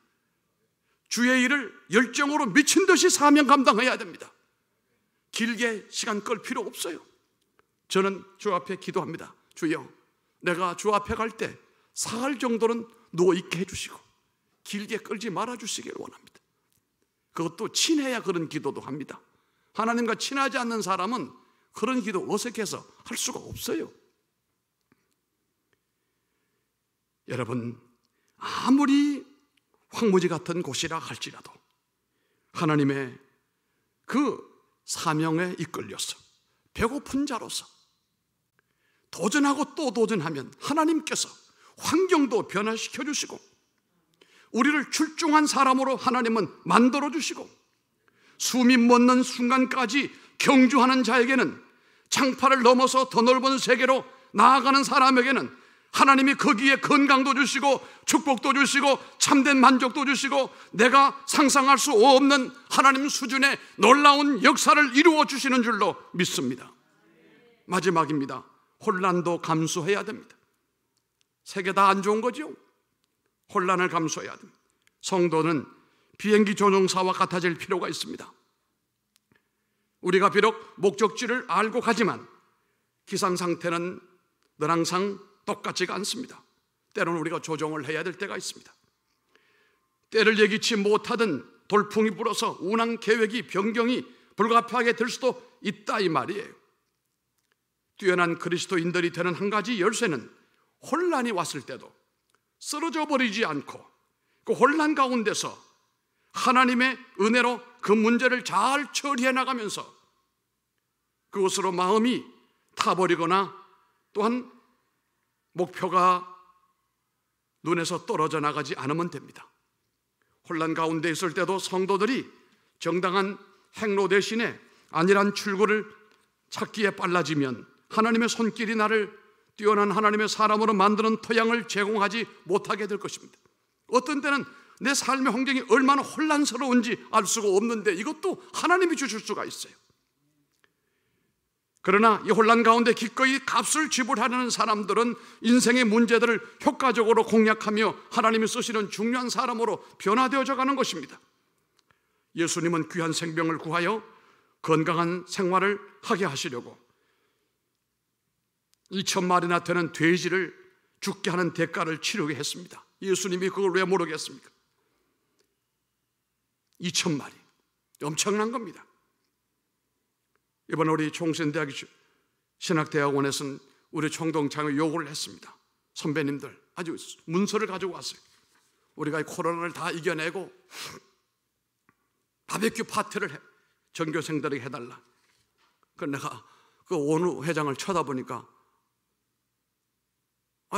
주의 일을 열정으로 미친 듯이 사명 감당해야 됩니다. 길게 시간 끌 필요 없어요. 저는 주 앞에 기도합니다. 주여, 내가 주 앞에 갈 때 사흘 정도는 누워있게 해주시고 길게 끌지 말아주시길 원합니다. 그것도 친해야 그런 기도도 합니다. 하나님과 친하지 않는 사람은 그런 기도 어색해서 할 수가 없어요. 여러분, 아무리 황무지 같은 곳이라 할지라도 하나님의 그 사명에 이끌려서 배고픈 자로서 도전하고 또 도전하면 하나님께서 환경도 변화시켜 주시고 우리를 출중한 사람으로 하나님은 만들어 주시고, 숨이 멎는 순간까지 경주하는 자에게는, 장파를 넘어서 더 넓은 세계로 나아가는 사람에게는 하나님이 거기에 건강도 주시고 축복도 주시고 참된 만족도 주시고 내가 상상할 수 없는 하나님 수준의 놀라운 역사를 이루어 주시는 줄로 믿습니다. 마지막입니다. 혼란도 감수해야 됩니다. 세계 다 안 좋은 거죠. 혼란을 감수해야 됩니다. 성도는 비행기 조종사와 같아질 필요가 있습니다. 우리가 비록 목적지를 알고 가지만 기상 상태는 늘 항상 똑같지가 않습니다. 때로는 우리가 조정을 해야 될 때가 있습니다. 때를 예기치 못하던 돌풍이 불어서 운항 계획이 변경이 불가피하게 될 수도 있다 이 말이에요. 뛰어난 그리스도인들이 되는 한 가지 열쇠는 혼란이 왔을 때도 쓰러져 버리지 않고 그 혼란 가운데서 하나님의 은혜로 그 문제를 잘 처리해 나가면서 그것으로 마음이 타버리거나 또한 목표가 눈에서 떨어져 나가지 않으면 됩니다. 혼란 가운데 있을 때도 성도들이 정당한 행로 대신에 안일한 출구를 찾기에 빨라지면 하나님의 손길이 나를 뛰어난 하나님의 사람으로 만드는 토양을 제공하지 못하게 될 것입니다. 어떤 때는 내 삶의 환경이 얼마나 혼란스러운지 알 수가 없는데 이것도 하나님이 주실 수가 있어요. 그러나 이 혼란 가운데 기꺼이 값을 지불하려는 사람들은 인생의 문제들을 효과적으로 공략하며 하나님이 쓰시는 중요한 사람으로 변화되어져 가는 것입니다. 예수님은 귀한 생명을 구하여 건강한 생활을 하게 하시려고 2,000마리나 되는 돼지를 죽게 하는 대가를 치르게 했습니다. 예수님이 그걸 왜 모르겠습니까? 2,000마리 엄청난 겁니다. 이번 우리 총신대학 신학대학원에서는 우리 총동창회 요구를 했습니다. 선배님들 아주 문서를 가지고 왔어요. 우리가 이 코로나를 다 이겨내고 바베큐 파티를 전교생들에게 해달라. 그래서 내가 그 원우 회장을 쳐다보니까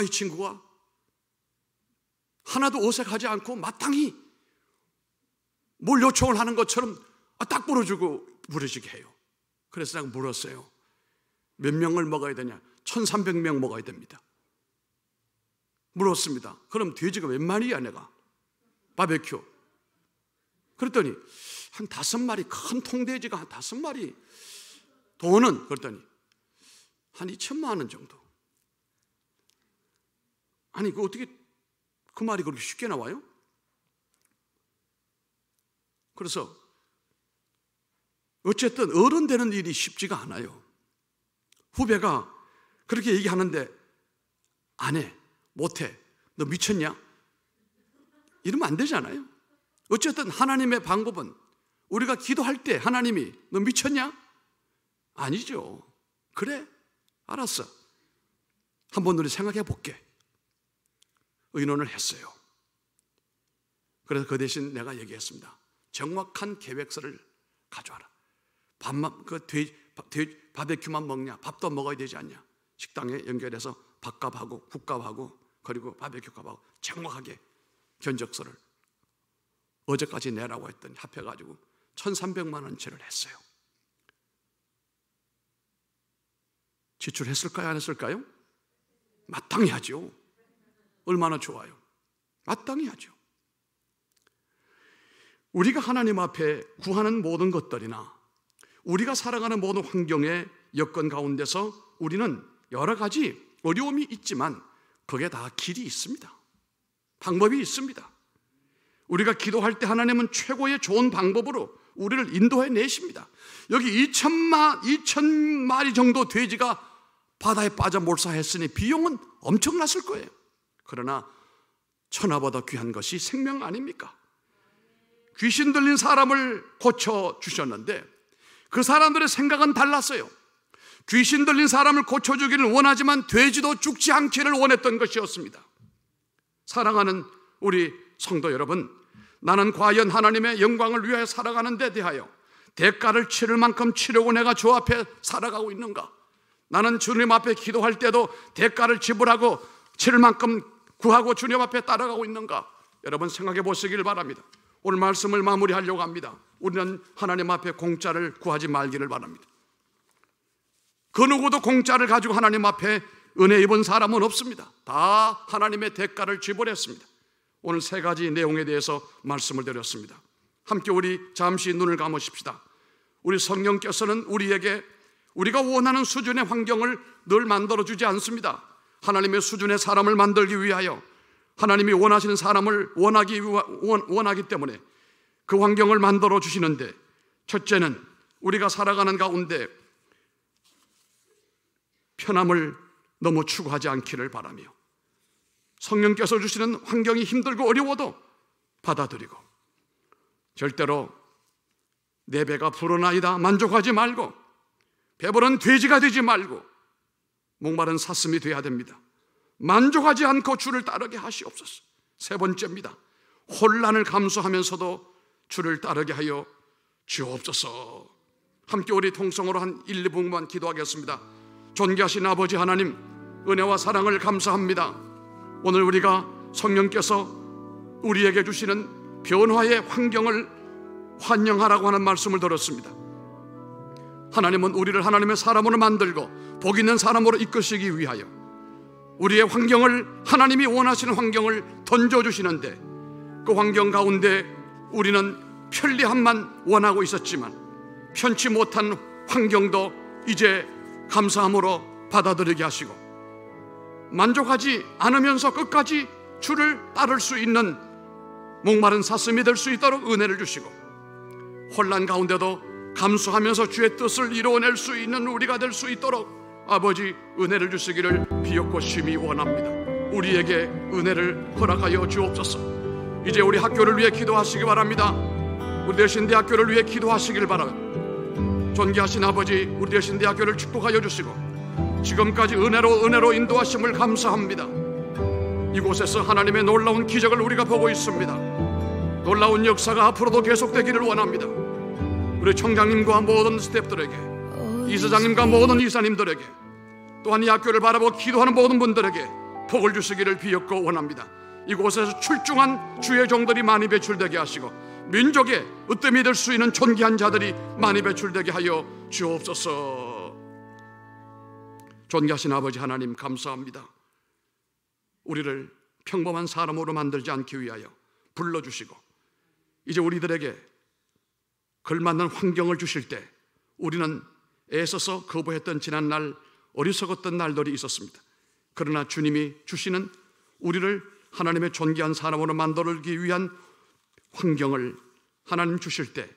이 친구가 하나도 어색하지 않고 마땅히 뭘 요청을 하는 것처럼 딱 부르주고 부르시게 해요. 그래서 내가 물었어요. 몇 명을 먹어야 되냐? 1300명 먹어야 됩니다. 물었습니다. 그럼 돼지가 몇 마리야 내가? 바베큐. 그랬더니 한 5마리, 큰 통돼지가 한 5마리. 돈은 그랬더니 한 2천만 원 정도. 아니 그 어떻게 그 말이 그렇게 쉽게 나와요? 그래서 어쨌든 어른 되는 일이 쉽지가 않아요. 후배가 그렇게 얘기하는데 안 해, 못해, 너 미쳤냐? 이러면 안 되잖아요. 어쨌든 하나님의 방법은 우리가 기도할 때 하나님이 너 미쳤냐? 아니죠. 그래, 알았어. 한번 우리 생각해 볼게. 의논을 했어요. 그래서 그 대신 내가 얘기했습니다. 정확한 계획서를 가져와라. 밥만 바베큐만 먹냐? 밥도 먹어야 되지 않냐? 식당에 연결해서 밥값하고 국값하고 그리고 바베큐 값하고 정확하게 견적서를 어제까지 내라고 했더니 합해가지고 1,300만 원치를 했어요. 지출했을까요? 안 했을까요? 마땅히 하죠. 얼마나 좋아요. 마땅히 하죠. 우리가 하나님 앞에 구하는 모든 것들이나 우리가 살아가는 모든 환경의 여건 가운데서 우리는 여러 가지 어려움이 있지만 그게 다 길이 있습니다. 방법이 있습니다. 우리가 기도할 때 하나님은 최고의 좋은 방법으로 우리를 인도해 내십니다. 여기 2,000마리 정도 돼지가 바다에 빠져 몰사했으니 비용은 엄청났을 거예요. 그러나 천하보다 귀한 것이 생명 아닙니까? 귀신 들린 사람을 고쳐주셨는데 그 사람들의 생각은 달랐어요. 귀신 들린 사람을 고쳐주기를 원하지만 돼지도 죽지 않기를 원했던 것이었습니다. 사랑하는 우리 성도 여러분, 나는 과연 하나님의 영광을 위하여 살아가는 데 대하여 대가를 치를 만큼 치려고 내가 주 앞에 살아가고 있는가? 나는 주님 앞에 기도할 때도 대가를 지불하고 치를 만큼 구하고 주님 앞에 따라가고 있는가? 여러분 생각해 보시길 바랍니다. 오늘 말씀을 마무리하려고 합니다. 우리는 하나님 앞에 공짜를 구하지 말기를 바랍니다. 그 누구도 공짜를 가지고 하나님 앞에 은혜 입은 사람은 없습니다. 다 하나님의 대가를 지불했습니다. 오늘 3가지 내용에 대해서 말씀을 드렸습니다. 함께 우리 잠시 눈을 감으십시다. 우리 성령께서는 우리에게 우리가 원하는 수준의 환경을 늘 만들어주지 않습니다. 하나님의 수준의 사람을 만들기 위하여 하나님이 원하시는 사람을 원하기 때문에 그 환경을 만들어 주시는데, 첫째는 우리가 살아가는 가운데 편함을 너무 추구하지 않기를 바라며 성령께서 주시는 환경이 힘들고 어려워도 받아들이고 절대로 내 배가 불어나이다 만족하지 말고 배부른 돼지가 되지 말고 목마른 사슴이 되어야 됩니다. 만족하지 않고 주를 따르게 하시옵소서. 3번째입니다. 혼란을 감수하면서도 주를 따르게 하여 주옵소서. 함께 우리 통성으로 한 1, 2분만 기도하겠습니다. 존귀하신 아버지 하나님, 은혜와 사랑을 감사합니다. 오늘 우리가 성령께서 우리에게 주시는 변화의 환경을 환영하라고 하는 말씀을 들었습니다. 하나님은 우리를 하나님의 사람으로 만들고 복 있는 사람으로 이끄시기 위하여 우리의 환경을, 하나님이 원하시는 환경을 던져주시는데, 그 환경 가운데 우리는 편리함만 원하고 있었지만 편치 못한 환경도 이제 감사함으로 받아들이게 하시고 만족하지 않으면서 끝까지 주를 따를 수 있는 목마른 사슴이 될 수 있도록 은혜를 주시고, 혼란 가운데도 감수하면서 주의 뜻을 이루어낼 수 있는 우리가 될 수 있도록 아버지 은혜를 주시기를 비옵고 심히 원합니다. 우리에게 은혜를 허락하여 주옵소서. 이제 우리 학교를 위해 기도하시기 바랍니다. 우리 대신대학교를 위해 기도하시길 바랍니다. 존귀하신 아버지, 우리 대신대학교를 축복하여 주시고 지금까지 은혜로 인도하심을 감사합니다. 이곳에서 하나님의 놀라운 기적을 우리가 보고 있습니다. 놀라운 역사가 앞으로도 계속되기를 원합니다. 우리 청장님과 모든 스태프들에게, 이사장님과 모든 이사님들에게, 또한 이 학교를 바라보고 기도하는 모든 분들에게 복을 주시기를 비었고 원합니다. 이곳에서 출중한 주의 종들이 많이 배출되게 하시고 민족의 으뜸이 될 수 있는 존귀한 자들이 많이 배출되게 하여 주옵소서. 존귀하신 아버지 하나님, 감사합니다. 우리를 평범한 사람으로 만들지 않기 위하여 불러주시고 이제 우리들에게 걸맞는 환경을 주실 때 우리는 애써서 거부했던 지난날 어리석었던 날들이 있었습니다. 그러나 주님이 주시는 우리를 하나님의 존귀한 사람으로 만들기 위한 환경을 하나님 주실 때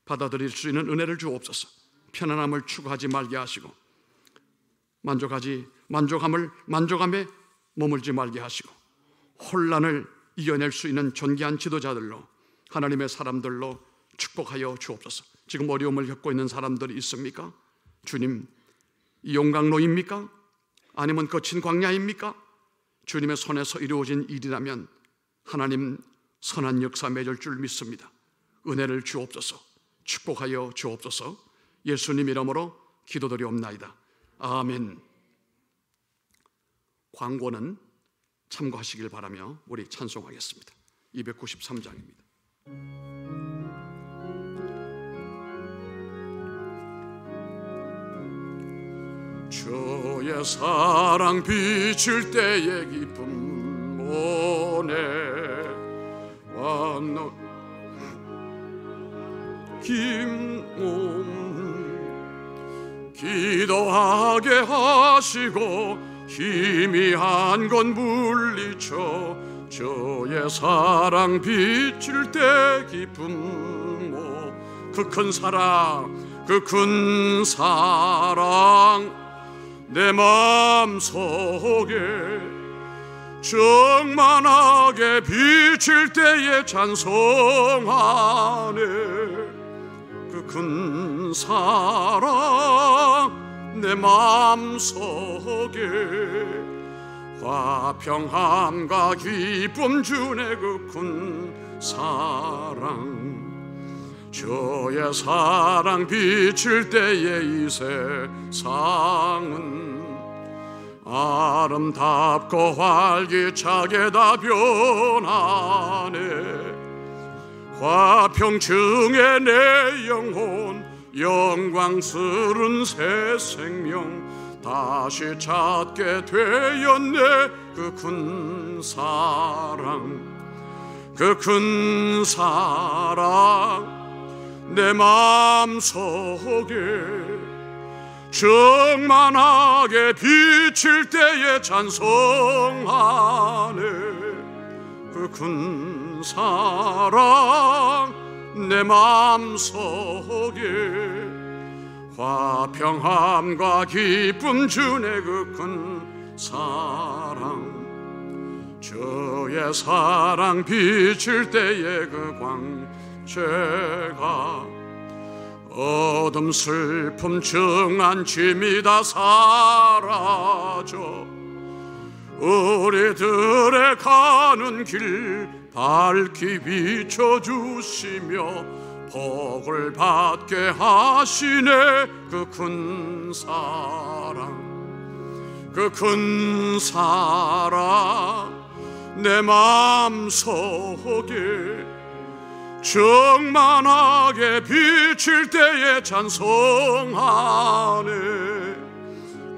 받아들일 수 있는 은혜를 주옵소서. 편안함을 추구하지 말게 하시고 만족함에 머물지 말게 하시고 혼란을 이겨낼 수 있는 존귀한 지도자들로, 하나님의 사람들로 축복하여 주옵소서. 지금 어려움을 겪고 있는 사람들이 있습니까? 주님, 이 용광로입니까? 아니면 거친 광야입니까? 주님의 손에서 이루어진 일이라면 하나님 선한 역사 맺을 줄 믿습니다. 은혜를 주옵소서. 축복하여 주옵소서. 예수님 이름으로 기도드리옵나이다. 아멘. 광고는 참고하시길 바라며 우리 찬송하겠습니다. 293장입니다. 주의 사랑 비칠 때의 기쁨 모네 완노 김몸 기도하게 하시고 희미한 건 물리쳐 주의 사랑 비칠 때 기쁨 모 그 큰 사랑 그 큰 사랑 내 마음속에 충만하게 비칠 때에 찬송하네. 그 큰 사랑 내 마음속에 화평함과 기쁨 주네. 그 큰 사랑 주의 사랑 비칠 때에 이 세상은 아름답고 활기차게 다 변하네. 화평증에 내 영혼 영광스런 새 생명 다시 찾게 되었네. 그 큰 사랑 그 큰 사랑 내 마음속에 충만하게 비칠 때에 찬송하네. 그 큰 사랑 내 마음속에 화평함과 기쁨 주네. 그 큰 사랑 주의 사랑 비칠 때에 그 광채가 어둠 슬픔 증한 짐이 다 사라져 우리들의 가는 길 밝히 비춰주시며 복을 받게 하시네. 그 큰 사랑 그 큰 사랑 내 마음속에 충만하게 비칠 때에 찬송하네.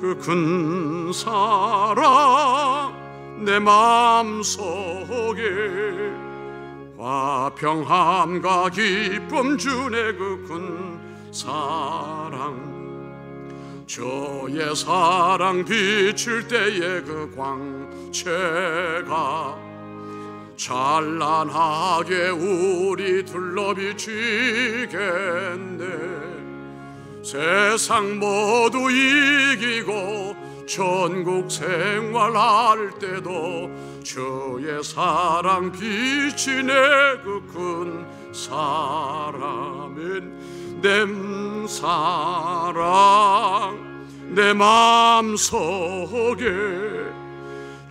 그 큰 사랑 내 마음속에 화평함과 기쁨 주네. 그 큰 사랑 주의 사랑 비칠 때에 그 광채가 찬란하게 우리 둘러 비치겠네. 세상 모두 이기고 천국 생활할 때도 주의 사랑 비치네. 그 큰 사랑은 내 사랑 내 마음속에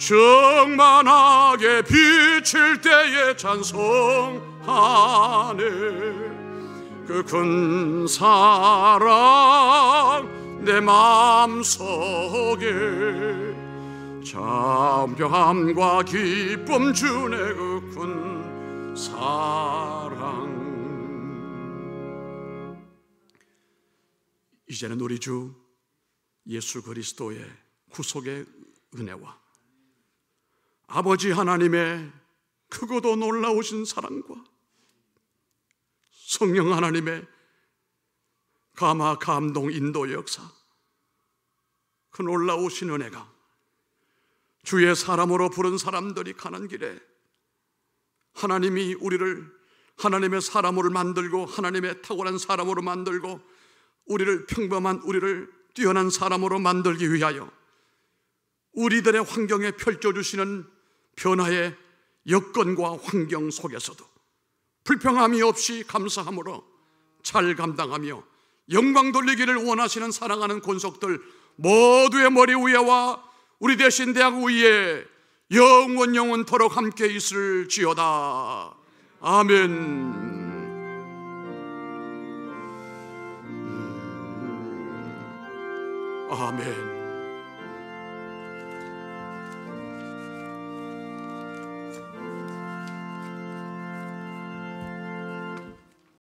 충만하게 비칠 때에 찬송하네. 그 큰 사랑 내 마음속에 참평함과 기쁨 주네. 그 큰 사랑. 이제는 우리 주 예수 그리스도의 구속의 은혜와 아버지 하나님의 크고도 놀라우신 사랑과 성령 하나님의 감화, 감동, 인도 역사, 그 놀라우신 은혜가 주의 사람으로 부른 사람들이 가는 길에 하나님이 우리를 하나님의 사람으로 만들고 하나님의 탁월한 사람으로 만들고 우리를 평범한 우리를 뛰어난 사람으로 만들기 위하여 우리들의 환경에 펼쳐주시는 변화의 여건과 환경 속에서도 불평함이 없이 감사함으로 잘 감당하며 영광 돌리기를 원하시는 사랑하는 권속들 모두의 머리 위에와 우리 대신 대학 위에 영원토록 함께 있을지어다. 아멘. 아멘.